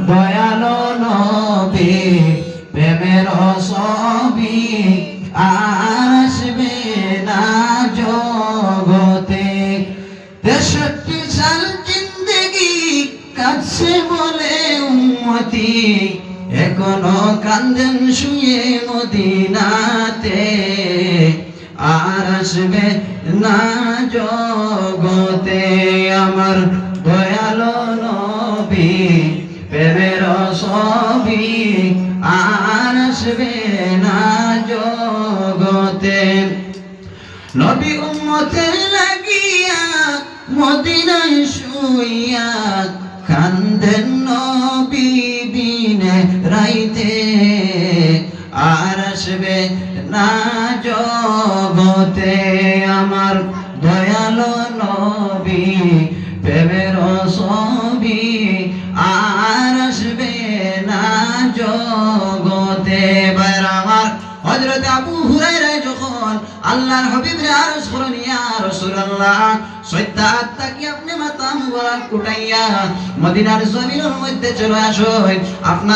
দয়ালো নবী প্রেমের ছবি আর আসবে না জগতে। 63 সাল জিন্দেগি কাছে বলে উম্মতি, এখনো কান্দেন শুয়ে মদিনাতে, আর আসবে না জগতে। আমার দয়ালো নবী প্রেমের ছবি আর আসবে না জগতে। নবী উম্মতের লাগিয়া মদিনায় শুইয়া কান্দেন নবী দিনে রাইতে, আর আসবে না জগতে। আমার দয়ালো নবী প্রেমের ছবি আর আসবে না জগতে। বাইরা আমার হযরত আবু হুরায়রা যখন আল্লাহর হাবিবরে আরজ করেন, ইয়া রাসূলুল্লাহ, সত্য আত্মা কি আপনি মাথা মুবারক উঠাইয়া মদিনার জমিনের মধ্যে চলে আসো, আপনার